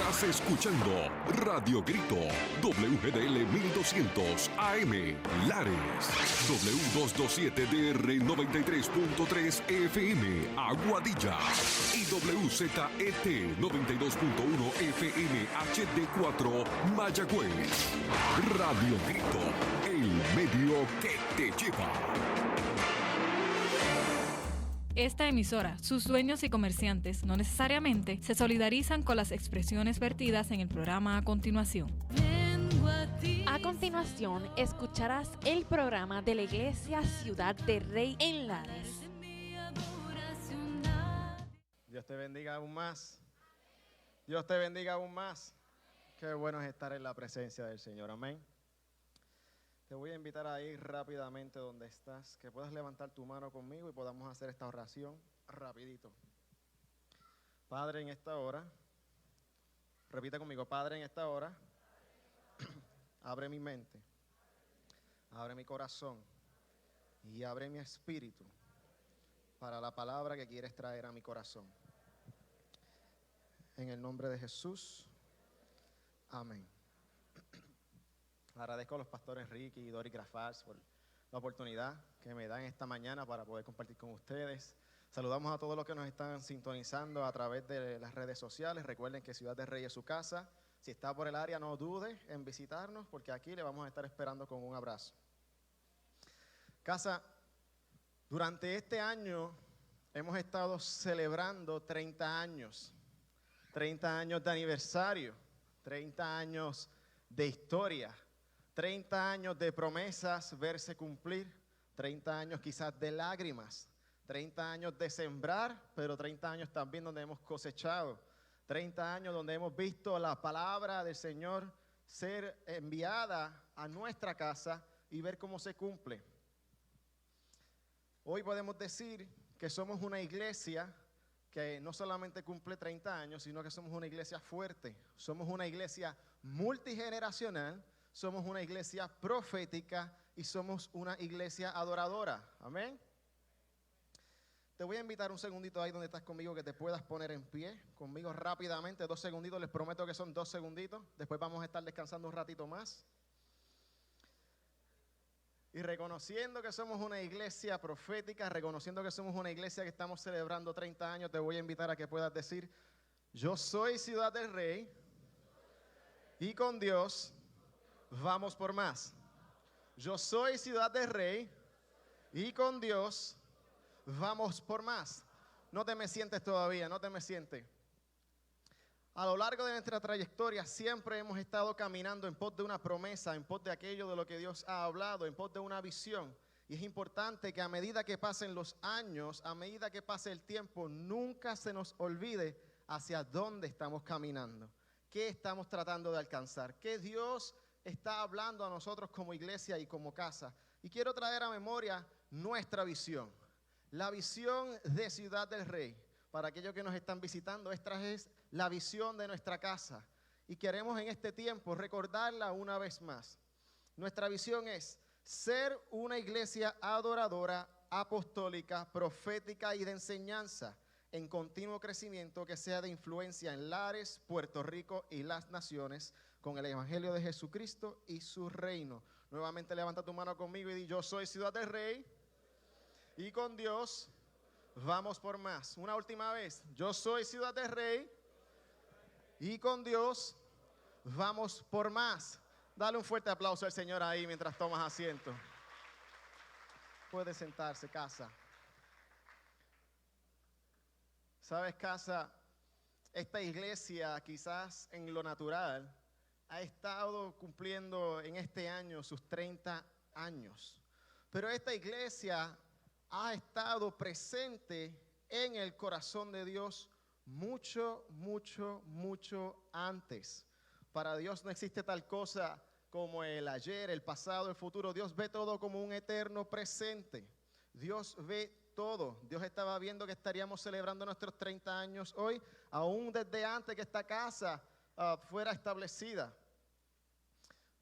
Estás escuchando Radio Grito, WGDL 1200 AM, Lares, W227DR 93.3 FM, Aguadilla, y WZET 92.1 FM HD4, Mayagüez. Radio Grito, el medio que te lleva. Esta emisora, sus dueños y comerciantes no necesariamente se solidarizan con las expresiones vertidas en el programa a continuación. A continuación, escucharás el programa de la Iglesia Ciudad de Rey en Lares. Dios te bendiga aún más. Dios te bendiga aún más. Qué bueno es estar en la presencia del Señor. Amén. Te voy a invitar a ir rápidamente donde estás, que puedas levantar tu mano conmigo y podamos hacer esta oración rapidito. Padre, en esta hora, repite conmigo, Padre, en esta hora, abre mi mente, abre mi corazón y abre mi espíritu para la palabra que quieres traer a mi corazón. En el nombre de Jesús, amén. Agradezco a los pastores Ricky y Dori Grafals por la oportunidad que me dan esta mañana para poder compartir con ustedes. Saludamos a todos los que nos están sintonizando a través de las redes sociales. Recuerden que Ciudad de Rey es su casa. Si está por el área, no dude en visitarnos, porque aquí le vamos a estar esperando con un abrazo. Casa, durante este año hemos estado celebrando 30 años. 30 años de aniversario, 30 años de historia. 30 años de promesas verse cumplir, 30 años quizás de lágrimas, 30 años de sembrar, pero 30 años también donde hemos cosechado, 30 años donde hemos visto la palabra del Señor ser enviada a nuestra casa y ver cómo se cumple. Hoy podemos decir que somos una iglesia que no solamente cumple 30 años, sino que somos una iglesia fuerte, somos una iglesia multigeneracional, somos una iglesia profética y somos una iglesia adoradora. Amén. Te voy a invitar un segundito ahí donde estás conmigo, que te puedas poner en pie conmigo rápidamente, 2 segunditos, les prometo que son 2 segunditos. Después vamos a estar descansando un ratito más. Y reconociendo que somos una iglesia profética, reconociendo que somos una iglesia que estamos celebrando 30 años, te voy a invitar a que puedas decir: yo soy Ciudad del Rey y con Dios vamos por más. Yo soy Ciudad del Rey y con Dios vamos por más. No te me sientes todavía, no te me sientes. A lo largo de nuestra trayectoria siempre hemos estado caminando en pos de una promesa, en pos de aquello de lo que Dios ha hablado, en pos de una visión. Y es importante que a medida que pasen los años, a medida que pase el tiempo, nunca se nos olvide hacia dónde estamos caminando, qué estamos tratando de alcanzar, qué Dios está hablando a nosotros como iglesia y como casa. Y quiero traer a memoria nuestra visión, la visión de Ciudad del Rey. Para aquellos que nos están visitando, esta es la visión de nuestra casa. Y queremos en este tiempo recordarla una vez más. Nuestra visión es ser una iglesia adoradora, apostólica, profética y de enseñanza, en continuo crecimiento, que sea de influencia en Lares, Puerto Rico y las naciones, con el Evangelio de Jesucristo y su reino. Nuevamente levanta tu mano conmigo y di: yo soy Ciudad del Rey y con Dios vamos por más. Una última vez: yo soy Ciudad del Rey y con Dios vamos por más. Dale un fuerte aplauso al Señor ahí mientras tomas asiento. Puede sentarse, casa. Sabes, casa, esta iglesia quizás en lo natural ha estado cumpliendo en este año sus 30 años. Pero esta iglesia ha estado presente en el corazón de Dios mucho, mucho, mucho antes. Para Dios no existe tal cosa como el ayer, el pasado, el futuro. Dios ve todo como un eterno presente. Dios ve todo. Dios estaba viendo que estaríamos celebrando nuestros 30 años hoy, aún desde antes que esta casa fuera establecida.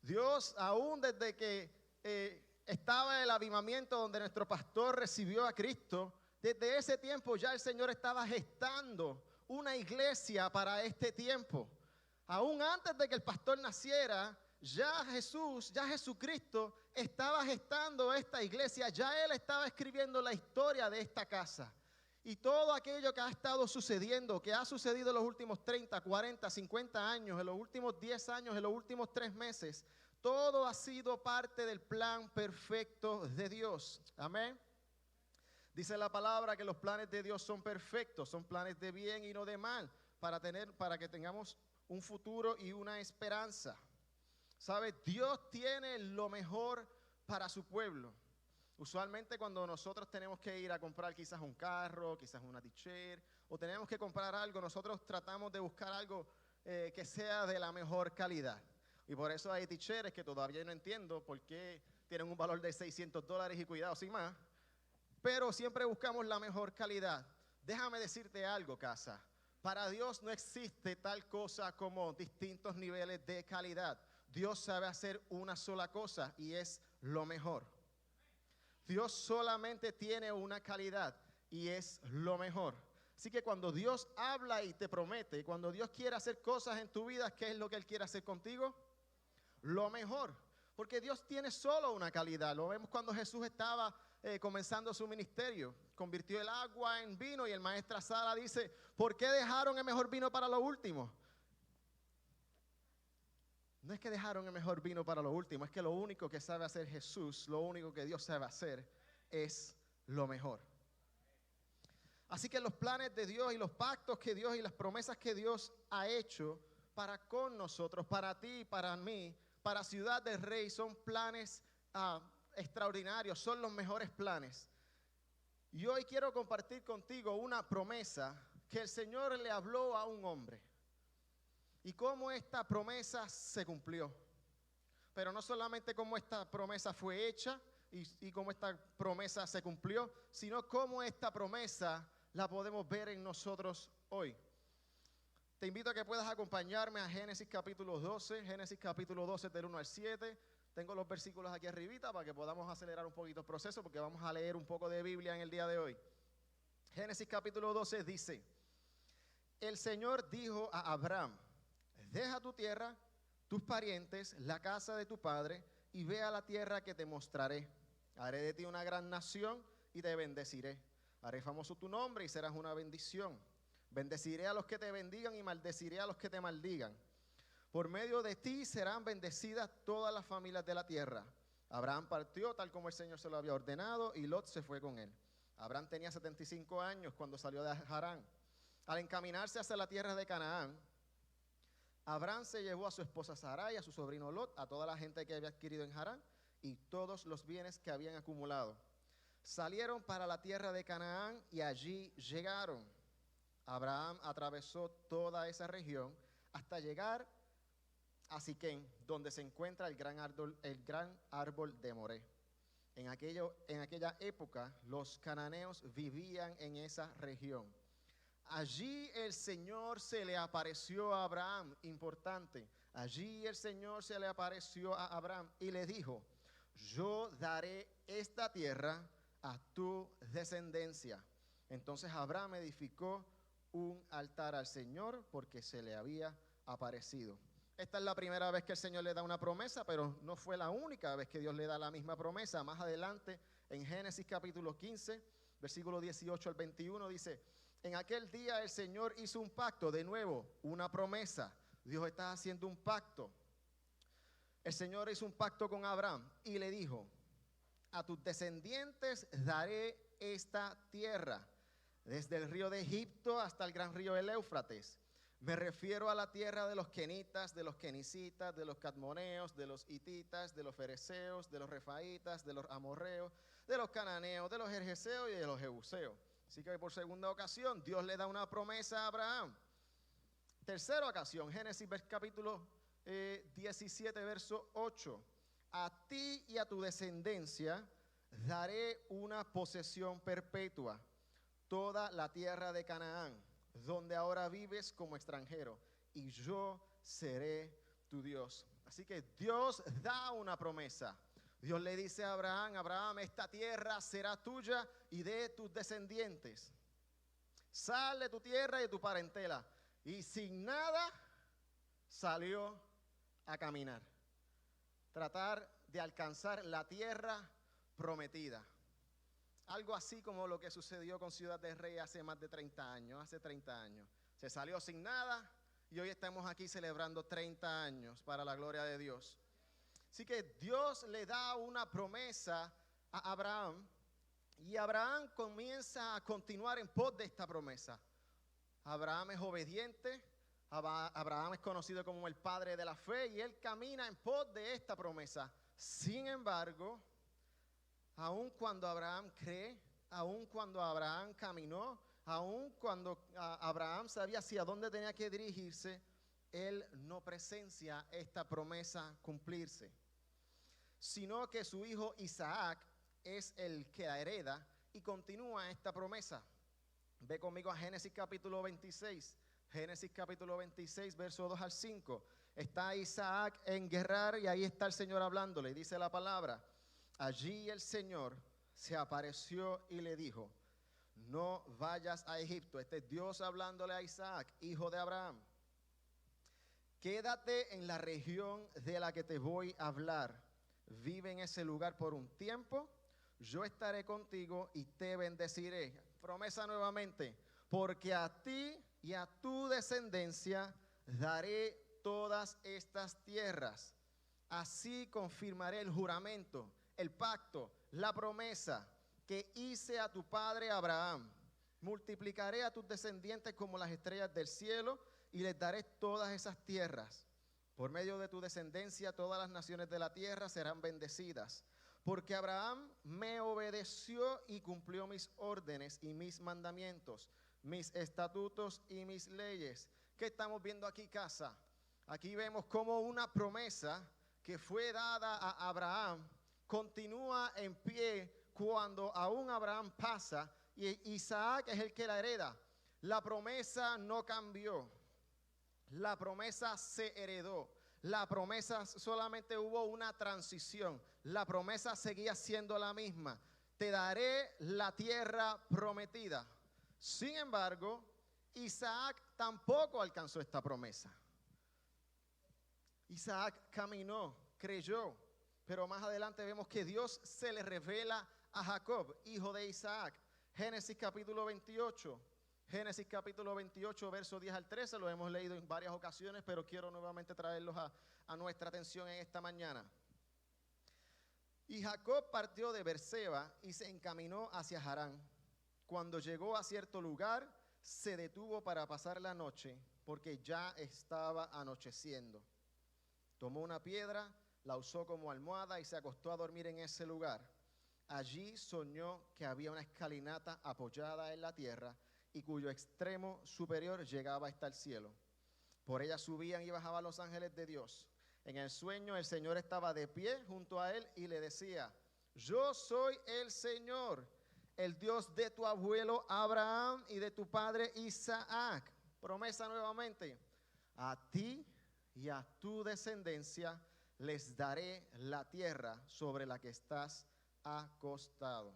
Dios, aún desde que estaba el avivamiento donde nuestro pastor recibió a Cristo, desde ese tiempo ya el Señor estaba gestando una iglesia para este tiempo. Aún antes de que el pastor naciera, ya Jesucristo estaba gestando esta iglesia, ya Él estaba escribiendo la historia de esta casa. Y todo aquello que ha estado sucediendo, que ha sucedido en los últimos 30, 40, 50 años, en los últimos 10 años, en los últimos 3 meses, todo ha sido parte del plan perfecto de Dios. Amén. Dice la palabra que los planes de Dios son perfectos, son planes de bien y no de mal, para que tengamos un futuro y una esperanza. ¿Sabe? Dios tiene lo mejor para su pueblo. Usualmente cuando nosotros tenemos que ir a comprar quizás un carro, quizás una t-shirt, o tenemos que comprar algo, nosotros tratamos de buscar algo que sea de la mejor calidad. Y por eso hay t-shirts que todavía no entiendo por qué tienen un valor de $600 y cuidado sin más. Pero siempre buscamos la mejor calidad. Déjame decirte algo, casa. Para Dios no existe tal cosa como distintos niveles de calidad. Dios sabe hacer una sola cosa y es lo mejor. Dios solamente tiene una calidad y es lo mejor. Así que cuando Dios habla y te promete, cuando Dios quiere hacer cosas en tu vida, ¿qué es lo que Él quiere hacer contigo? Lo mejor. Porque Dios tiene solo una calidad. Lo vemos cuando Jesús estaba comenzando su ministerio. Convirtió el agua en vino y el maestra Sara dice, ¿por qué dejaron el mejor vino para lo último? No es que dejaron el mejor vino para lo último, es que lo único que sabe hacer Jesús, lo único que Dios sabe hacer es lo mejor. Así que los planes de Dios y los pactos que Dios y las promesas que Dios ha hecho para con nosotros, para ti, para mí, para Ciudad del Rey, son planes extraordinarios, son los mejores planes. Y hoy quiero compartir contigo una promesa que el Señor le habló a un hombre. Y cómo esta promesa se cumplió. Pero no solamente cómo esta promesa fue hecha y cómo esta promesa se cumplió, sino cómo esta promesa la podemos ver en nosotros hoy. Te invito a que puedas acompañarme a Génesis capítulo 12, Génesis capítulo 12 del 1 al 7. Tengo los versículos aquí arribita para que podamos acelerar un poquito el proceso porque vamos a leer un poco de Biblia en el día de hoy. Génesis capítulo 12 dice, el Señor dijo a Abraham, deja tu tierra, tus parientes, la casa de tu padre, y ve a la tierra que te mostraré. Haré de ti una gran nación y te bendeciré. Haré famoso tu nombre y serás una bendición. Bendeciré a los que te bendigan y maldeciré a los que te maldigan. Por medio de ti serán bendecidas todas las familias de la tierra. Abraham partió tal como el Señor se lo había ordenado y Lot se fue con él. Abraham tenía 75 años cuando salió de Harán. Al encaminarse hacia la tierra de Canaán, Abraham se llevó a su esposa Sarai, a su sobrino Lot, a toda la gente que había adquirido en Harán y todos los bienes que habían acumulado. Salieron para la tierra de Canaán y allí llegaron. Abraham atravesó toda esa región hasta llegar a Siquén, donde se encuentra el gran árbol de Moré. En aquella época los cananeos vivían en esa región. Allí el Señor se le apareció a Abraham, importante. Allí el Señor se le apareció a Abraham y le dijo, yo daré esta tierra a tu descendencia. Entonces Abraham edificó un altar al Señor porque se le había aparecido. Esta es la primera vez que el Señor le da una promesa, pero no fue la única vez que Dios le da la misma promesa. Más adelante, en Génesis capítulo 15, versículo 18 al 21, dice, en aquel día el Señor hizo un pacto, de nuevo, una promesa. Dios está haciendo un pacto. El Señor hizo un pacto con Abraham y le dijo, a tus descendientes daré esta tierra, desde el río de Egipto hasta el gran río del Éufrates. Me refiero a la tierra de los kenitas, de los kenicitas, de los cadmoneos, de los hititas, de los fereceos, de los refaitas, de los amorreos, de los cananeos, de los gergeseos y de los jebuseos. Así que por segunda ocasión Dios le da una promesa a Abraham. Tercera ocasión, Génesis capítulo 17, verso 8. A ti y a tu descendencia daré una posesión perpetua, toda la tierra de Canaán, donde ahora vives como extranjero, y yo seré tu Dios. Así que Dios da una promesa. Dios le dice a Abraham, Abraham, esta tierra será tuya y de tus descendientes. Sal de tu tierra y de tu parentela. Y sin nada salió a caminar, tratar de alcanzar la tierra prometida. Algo así como lo que sucedió con Ciudad del Rey hace más de 30 años, hace 30 años. Se salió sin nada y hoy estamos aquí celebrando 30 años para la gloria de Dios. Así que Dios le da una promesa a Abraham y Abraham comienza a continuar en pos de esta promesa. Abraham es obediente, Abraham es conocido como el padre de la fe y él camina en pos de esta promesa. Sin embargo, aun cuando Abraham cree, aun cuando Abraham caminó, aun cuando Abraham sabía hacia dónde tenía que dirigirse, él no presencia esta promesa cumplirse, sino que su hijo Isaac es el que la hereda y continúa esta promesa. Ve conmigo a Génesis capítulo 26. Génesis capítulo 26, verso 2 al 5. Está Isaac en Gerar y ahí está el Señor hablándole. Dice la palabra: allí el Señor se apareció y le dijo: no vayas a Egipto. Este es Dios hablándole a Isaac, hijo de Abraham. Quédate en la región de la que te voy a hablar. Vive en ese lugar por un tiempo. Yo estaré contigo y te bendeciré. Promesa nuevamente: porque a ti y a tu descendencia daré todas estas tierras. Así confirmaré el juramento, el pacto, la promesa que hice a tu padre Abraham. Multiplicaré a tus descendientes como las estrellas del cielo y les daré todas esas tierras. Por medio de tu descendencia todas las naciones de la tierra serán bendecidas. Porque Abraham me obedeció y cumplió mis órdenes y mis mandamientos, mis estatutos y mis leyes. ¿Qué estamos viendo aquí, casa? Aquí vemos cómo una promesa que fue dada a Abraham continúa en pie cuando aún Abraham pasa y Isaac es el que la hereda. La promesa no cambió, la promesa se heredó. La promesa solamente hubo una transición. La promesa seguía siendo la misma. Te daré la tierra prometida. Sin embargo, Isaac tampoco alcanzó esta promesa. Isaac caminó, creyó, pero más adelante vemos que Dios se le revela a Jacob, hijo de Isaac. Génesis capítulo 28. Génesis capítulo 28, versos 10 al 13, lo hemos leído en varias ocasiones, pero quiero nuevamente traerlos a nuestra atención en esta mañana. Y Jacob partió de Beerseba y se encaminó hacia Harán. Cuando llegó a cierto lugar, se detuvo para pasar la noche, porque ya estaba anocheciendo. Tomó una piedra, la usó como almohada y se acostó a dormir en ese lugar. Allí soñó que había una escalinata apoyada en la tierra, y cuyo extremo superior llegaba hasta el cielo. Por ella subían y bajaban los ángeles de Dios. En el sueño el Señor estaba de pie junto a él y le decía: yo soy el Señor, el Dios de tu abuelo Abraham y de tu padre Isaac. Promesa nuevamente: a ti y a tu descendencia les daré la tierra sobre la que estás acostado.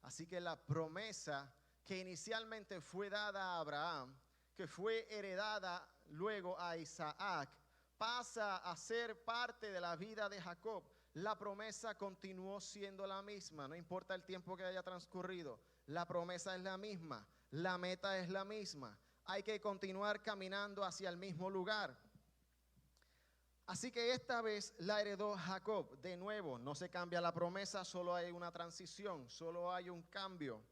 Así que la promesa que inicialmente fue dada a Abraham, que fue heredada luego a Isaac, pasa a ser parte de la vida de Jacob. La promesa continuó siendo la misma, no importa el tiempo que haya transcurrido, la promesa es la misma, la meta es la misma, hay que continuar caminando hacia el mismo lugar. Así que esta vez la heredó Jacob. De nuevo, no se cambia la promesa, solo hay una transición, solo hay un cambio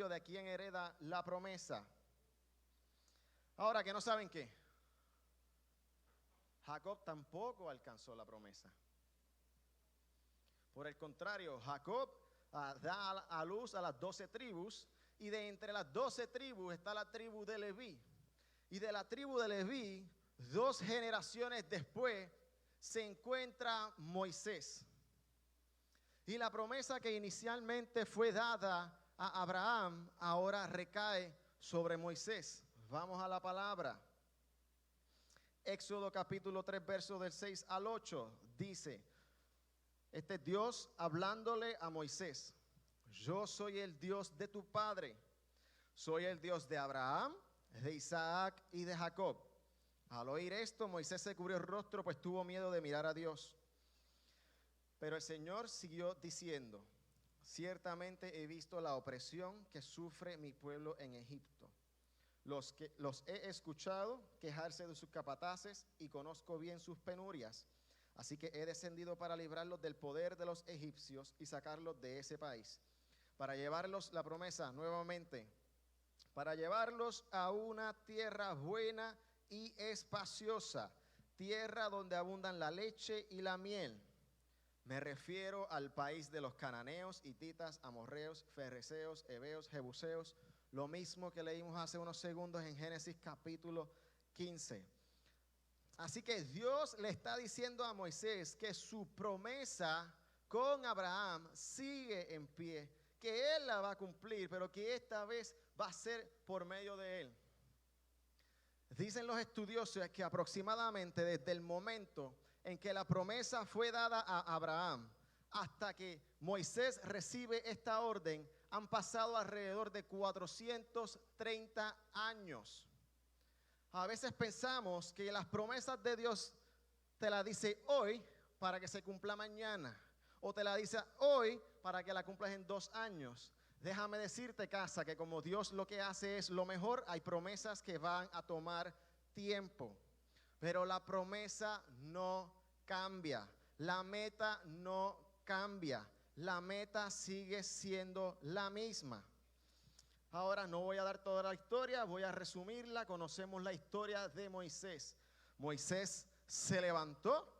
de quien hereda la promesa. Ahora, que no saben qué, Jacob tampoco alcanzó la promesa. Por el contrario, Jacob da a luz a las 12 tribus, y de entre las 12 tribus está la tribu de Leví. Y de la tribu de Leví, 2 generaciones después, se encuentra Moisés. Y la promesa que inicialmente fue dada a Abraham ahora recae sobre Moisés. Vamos a la palabra. Éxodo capítulo 3, versos del 6 al 8, dice: este es Dios hablándole a Moisés: yo soy el Dios de tu padre, soy el Dios de Abraham, de Isaac y de Jacob. Al oír esto, Moisés se cubrió el rostro, pues tuvo miedo de mirar a Dios. Pero el Señor siguió diciendo: ciertamente he visto la opresión que sufre mi pueblo en Egipto. Los he escuchado quejarse de sus capataces y conozco bien sus penurias. Así que he descendido para librarlos del poder de los egipcios y sacarlos de ese país, para llevarlos la promesa nuevamente, para llevarlos a una tierra buena y espaciosa, tierra donde abundan la leche y la miel. Me refiero al país de los cananeos, hititas, amorreos, fereceos, heveos, jebuseos, lo mismo que leímos hace unos segundos en Génesis capítulo 15. Así que Dios le está diciendo a Moisés que su promesa con Abraham sigue en pie, que él la va a cumplir, pero que esta vez va a ser por medio de él. Dicen los estudiosos que aproximadamente desde el momento en que la promesa fue dada a Abraham hasta que Moisés recibe esta orden, han pasado alrededor de 430 años. A veces pensamos que las promesas de Dios te las dice hoy para que se cumpla mañana, o te la dice hoy para que la cumplas en 2 años. Déjame decirte, casa, que como Dios lo que hace es lo mejor, hay promesas que van a tomar tiempo, pero la promesa no cambia, la meta no cambia, la meta sigue siendo la misma. Ahora no voy a dar toda la historia, voy a resumirla. Conocemos la historia de Moisés. Moisés se levantó,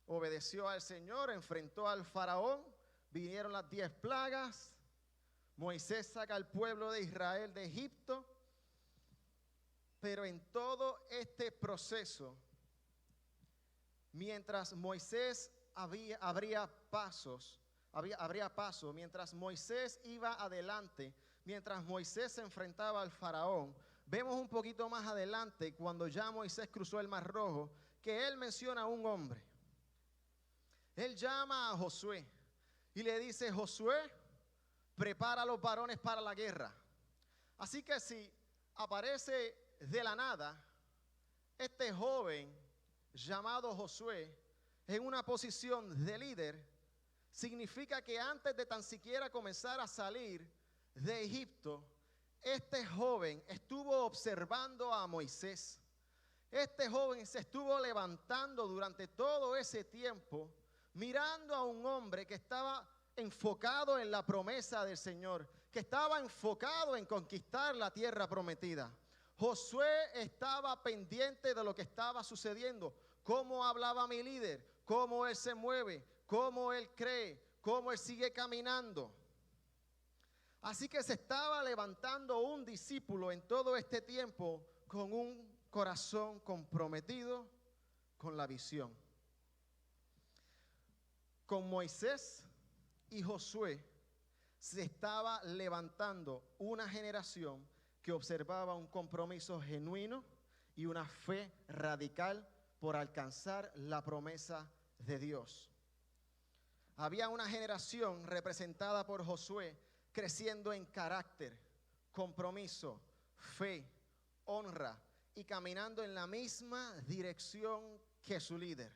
obedeció al Señor, enfrentó al faraón, vinieron las 10 plagas. Moisés saca al pueblo de Israel de Egipto, pero en todo este proceso, mientras Moisés habría paso, mientras Moisés iba adelante, mientras Moisés se enfrentaba al faraón, vemos un poquito más adelante, cuando ya Moisés cruzó el Mar Rojo, que él menciona a un hombre. Él llama a Josué y le dice: Josué, prepara a los varones para la guerra. Así que si aparece de la nada este joven llamado Josué en una posición de líder, significa que antes de tan siquiera comenzar a salir de Egipto, este joven estuvo observando a Moisés. Este joven se estuvo levantando durante todo ese tiempo, mirando a un hombre que estaba enfocado en la promesa del Señor, que estaba enfocado en conquistar la tierra prometida. Josué estaba pendiente de lo que estaba sucediendo, cómo hablaba mi líder, cómo él se mueve, cómo él cree, cómo él sigue caminando. Así que se estaba levantando un discípulo en todo este tiempo con un corazón comprometido con la visión. Con Moisés y Josué se estaba levantando una generación que observaba un compromiso genuino y una fe radical por alcanzar la promesa de Dios. Había una generación representada por Josué creciendo en carácter, compromiso, fe, honra y caminando en la misma dirección que su líder.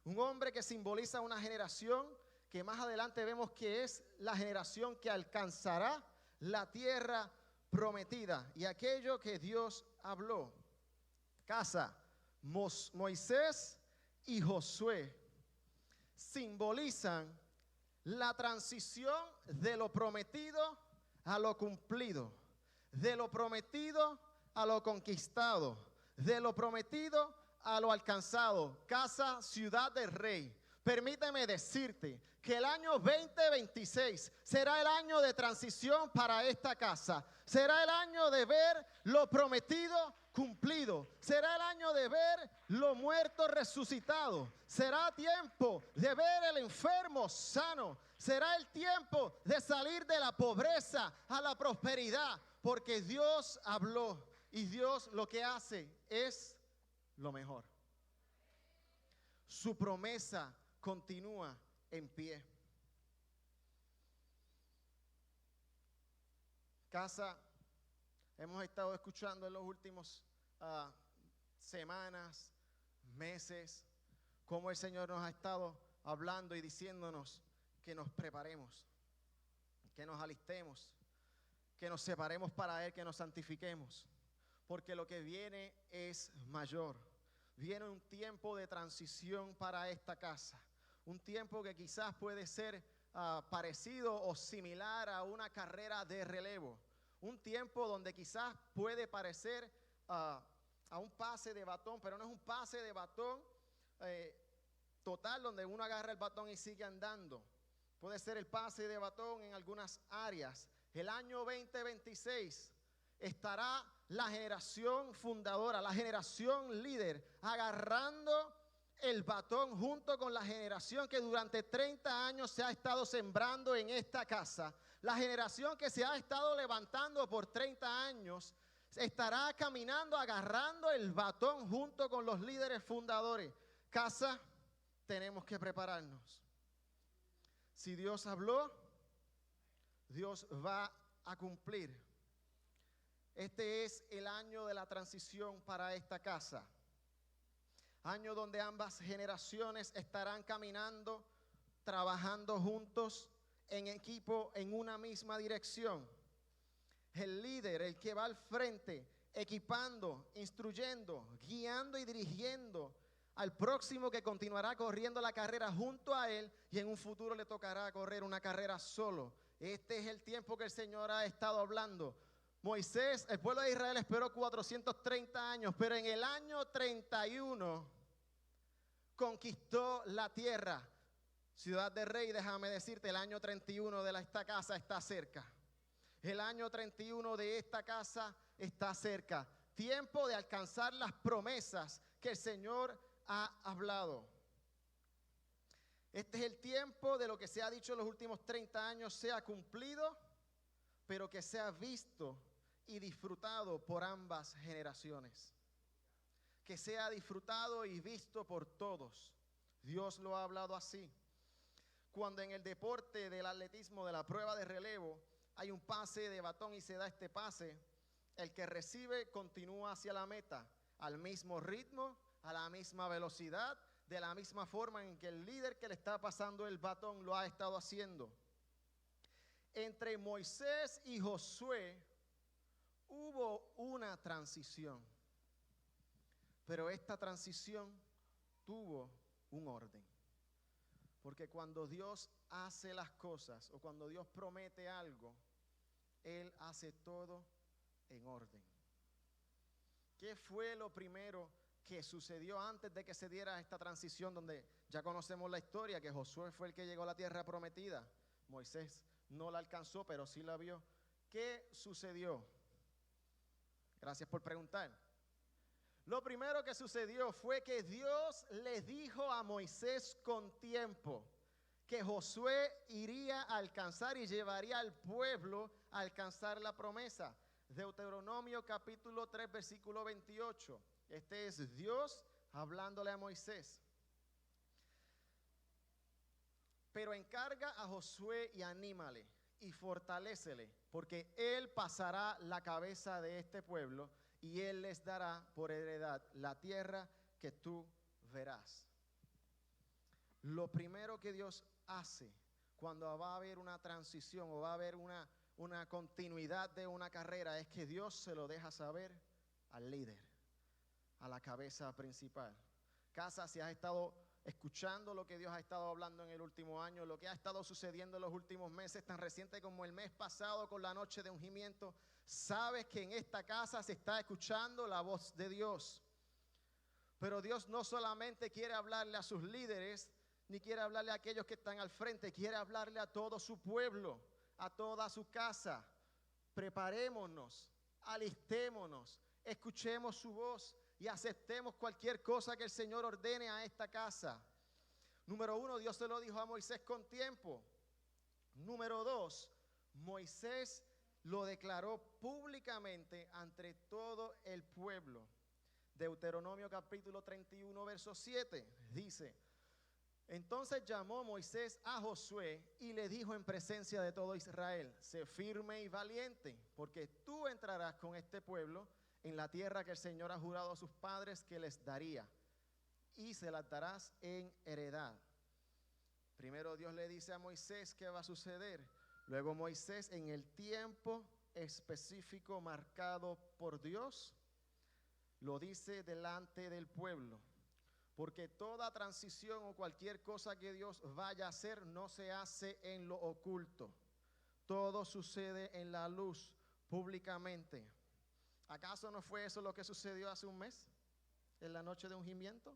Un hombre que simboliza una generación que más adelante vemos que es la generación que alcanzará la tierra prometida y aquello que Dios habló. Casa, Moisés y Josué simbolizan la transición de lo prometido a lo cumplido, de lo prometido a lo conquistado, de lo prometido a lo alcanzado. Casa, Ciudad del Rey, permíteme decirte que el año 2026 será el año de transición para esta casa. Será el año de ver lo prometido cumplido. Será el año de ver lo muerto resucitado. Será tiempo de ver el enfermo sano. Será el tiempo de salir de la pobreza a la prosperidad, porque Dios habló y Dios lo que hace es lo mejor. Su promesa continúa en pie. Casa, hemos estado escuchando en los últimos semanas, meses, cómo el Señor nos ha estado hablando y diciéndonos que nos preparemos, que nos alistemos, que nos separemos para Él, que nos santifiquemos, porque lo que viene es mayor. Viene un tiempo de transición para esta casa, un tiempo que quizás puede ser parecido o similar a una carrera de relevo, un tiempo donde quizás puede parecer a un pase de batón, pero no es un pase de batón total donde uno agarra el batón y sigue andando. Puede ser el pase de batón en algunas áreas. El año 2026 estará la generación fundadora, la generación líder, agarrando el batón junto con la generación que durante 30 años se ha estado sembrando en esta casa. La generación que se ha estado levantando por 30 años estará caminando, agarrando el batón junto con los líderes fundadores. Casa, tenemos que prepararnos. Si Dios habló, Dios va a cumplir. Este es el año de la transición para esta casa. Año donde ambas generaciones estarán caminando, trabajando juntos en equipo en una misma dirección. El líder, el que va al frente, equipando, instruyendo, guiando y dirigiendo al próximo que continuará corriendo la carrera junto a él y en un futuro le tocará correr una carrera solo. Este es el tiempo que el Señor ha estado hablando. Moisés, el pueblo de Israel esperó 430 años, pero en el año 31 conquistó la tierra. Ciudad de Rey, déjame decirte, el año 31 de esta casa está cerca. El año 31 de esta casa está cerca. Tiempo de alcanzar las promesas que el Señor ha hablado. Este es el tiempo de lo que se ha dicho en los últimos 30 años sea cumplido, pero que sea visto y disfrutado por ambas generaciones. Que sea disfrutado y visto por todos. Dios lo ha hablado así. Cuando en el deporte del atletismo, de la prueba de relevo, hay un pase de batón y se da este pase, el que recibe continúa hacia la meta, al mismo ritmo, a la misma velocidad, de la misma forma en que el líder que le está pasando el batón lo ha estado haciendo. Entre Moisés y Josué hubo una transición, pero esta transición tuvo un orden. Porque cuando Dios hace las cosas o cuando Dios promete algo, Él hace todo en orden. ¿Qué fue lo primero que sucedió antes de que se diera esta transición donde ya conocemos la historia, que Josué fue el que llegó a la tierra prometida? Moisés no la alcanzó, pero sí la vio. ¿Qué sucedió? Gracias por preguntar. Lo primero que sucedió fue que Dios le dijo a Moisés con tiempo que Josué iría a alcanzar y llevaría al pueblo a alcanzar la promesa. Deuteronomio capítulo 3 versículo 28. Este es Dios hablándole a Moisés. Pero encarga a Josué y anímale y fortalécele, porque él pasará la cabeza de este pueblo y él les dará por heredad la tierra que tú verás. Lo primero que Dios hace cuando va a haber una transición o va a haber una continuidad de una carrera es que Dios se lo deja saber al líder, a la cabeza principal. Casa, si has estado escuchando lo que Dios ha estado hablando en el último año, lo que ha estado sucediendo en los últimos meses, tan reciente como el mes pasado con la noche de ungimiento, sabes que en esta casa se está escuchando la voz de Dios. Pero Dios no solamente quiere hablarle a sus líderes, ni quiere hablarle a aquellos que están al frente, quiere hablarle a todo su pueblo, a toda su casa. Preparémonos, alistémonos, escuchemos su voz y aceptemos cualquier cosa que el Señor ordene a esta casa. Número 1, Dios se lo dijo a Moisés con tiempo. Número 2, Moisés lo declaró públicamente ante todo el pueblo. Deuteronomio capítulo 31 verso 7 dice: entonces llamó Moisés a Josué y le dijo en presencia de todo Israel: sé firme y valiente, porque tú entrarás con este pueblo en la tierra que el Señor ha jurado a sus padres que les daría, y se las darás en heredad. Primero Dios le dice a Moisés qué va a suceder. Luego Moisés, en el tiempo específico marcado por Dios, lo dice delante del pueblo. Porque toda transición o cualquier cosa que Dios vaya a hacer no se hace en lo oculto. Todo sucede en la luz, públicamente. ¿Acaso no fue eso lo que sucedió hace un mes? En la noche de ungimiento.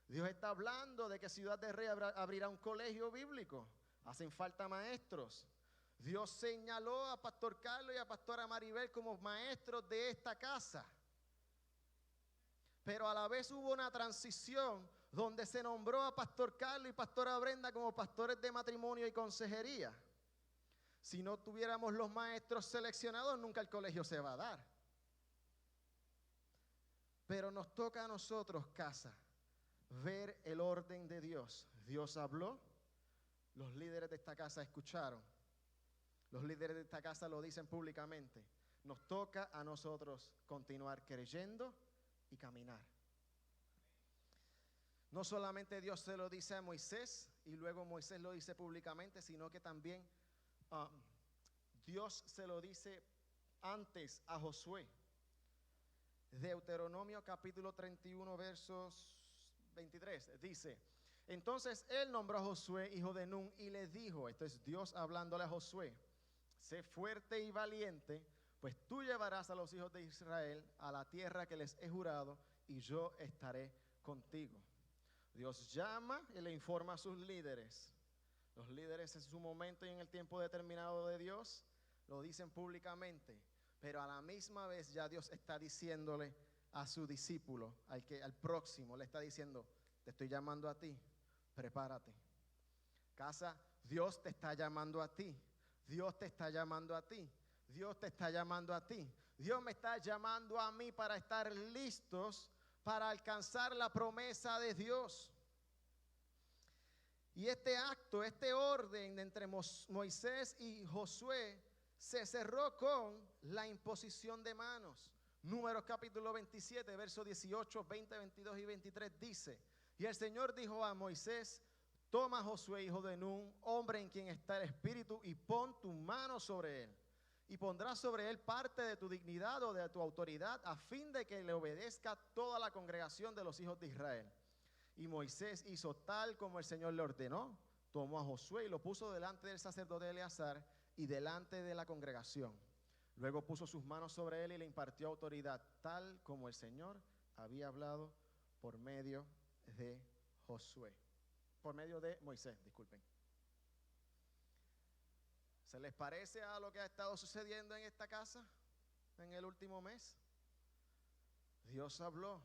Dios está hablando de que Ciudad del Rey abrirá un colegio bíblico. Hacen falta maestros. Dios señaló a Pastor Carlos y a Pastora Maribel como maestros de esta casa. Pero a la vez hubo una transición donde se nombró a Pastor Carlos y Pastora Brenda como pastores de matrimonio y consejería. Si no tuviéramos los maestros seleccionados, nunca el colegio se va a dar. Pero nos toca a nosotros, casa, ver el orden de Dios. Dios habló, los líderes de esta casa escucharon. Los líderes de esta casa lo dicen públicamente. Nos toca a nosotros continuar creyendo y caminar. No solamente Dios se lo dice a Moisés y luego Moisés lo dice públicamente, sino que también Dios se lo dice antes a Josué. Deuteronomio capítulo 31 versos 23 dice: entonces él nombró a Josué hijo de Nun y le dijo, esto es Dios hablándole a Josué: sé fuerte y valiente, pues tú llevarás a los hijos de Israel a la tierra que les he jurado y yo estaré contigo. Dios llama y le informa a sus líderes. Los líderes en su momento y en el tiempo determinado de Dios lo dicen públicamente, pero a la misma vez ya Dios está diciéndole a su discípulo, al próximo, le está diciendo: te estoy llamando a ti, prepárate. Casa, Dios te está llamando a ti, Dios te está llamando a ti, Dios te está llamando a ti. Dios me está llamando a mí para estar listos para alcanzar la promesa de Dios. Y este acto, este orden entre Moisés y Josué se cerró con la imposición de manos. Números capítulo 27, versos 18, 20, 22 y 23 dice: y el Señor dijo a Moisés: toma a Josué hijo de Nun, hombre en quien está el Espíritu, y pon tu mano sobre él. Y pondrás sobre él parte de tu dignidad o de tu autoridad, a fin de que le obedezca toda la congregación de los hijos de Israel. Y Moisés hizo tal como el Señor le ordenó. Tomó a Josué y lo puso delante del sacerdote Eleazar y delante de la congregación. Luego puso sus manos sobre él y le impartió autoridad, tal como el Señor había hablado por medio de Josué. Por medio de Moisés, disculpen. ¿Se les parece a lo que ha estado sucediendo en esta casa en el último mes? Dios habló.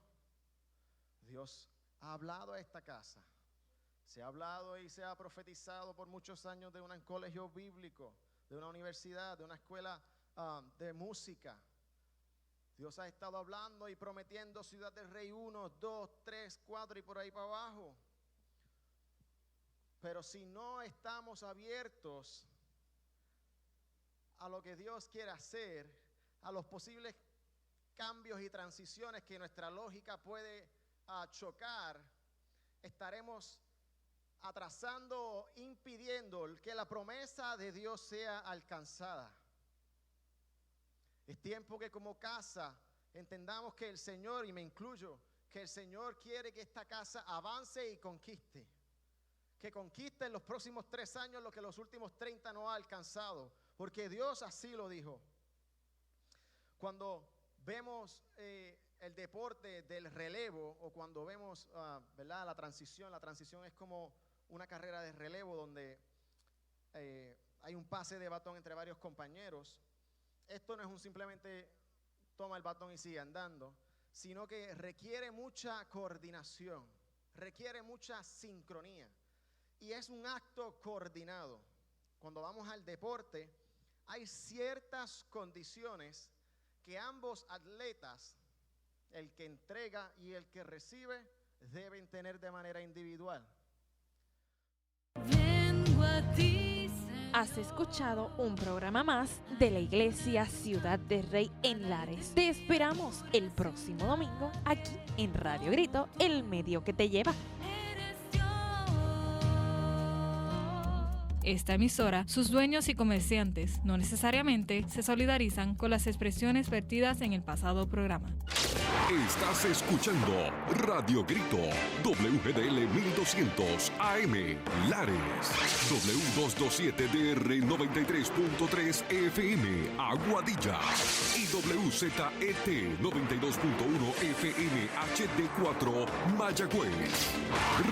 Dios ha hablado a esta casa. Se ha hablado y se ha profetizado por muchos años de un colegio bíblico, de una universidad, de una escuela de música. Dios ha estado hablando y prometiendo Ciudad del Rey 1, 2, 3, 4 y por ahí para abajo. Pero si no estamos abiertos a lo que Dios quiere hacer, a los posibles cambios y transiciones que nuestra lógica puede chocar, estaremos atrasando, impidiendo que la promesa de Dios sea alcanzada. Es tiempo que como casa entendamos que el Señor, y me incluyo, que el Señor quiere que esta casa avance y conquiste. Que conquiste en los próximos 3 años lo que los últimos 30 no ha alcanzado. Porque Dios así lo dijo. Cuando vemos el deporte del relevo, o cuando vemos ¿verdad? La transición es como una carrera de relevo donde hay un pase de batón entre varios compañeros. Esto no es simplemente toma el batón y sigue andando, sino que requiere mucha coordinación, requiere mucha sincronía y es un acto coordinado. Cuando vamos al deporte, hay ciertas condiciones que ambos atletas, el que entrega y el que recibe, deben tener de manera individual. Vengo a ti, Señor. Has escuchado un programa más de la Iglesia Ciudad de Rey en Lares. Te esperamos el próximo domingo aquí en Radio Grito, el medio que te lleva. Esta emisora, sus dueños y comerciantes no necesariamente se solidarizan con las expresiones vertidas en el pasado programa. Estás escuchando Radio Grito, WGDL 1200 AM, Lares, W227DR 93.3 FM, Aguadilla, y WZET 92.1 FM HD4, Mayagüez.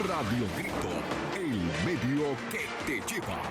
Radio Grito, el medio que te lleva.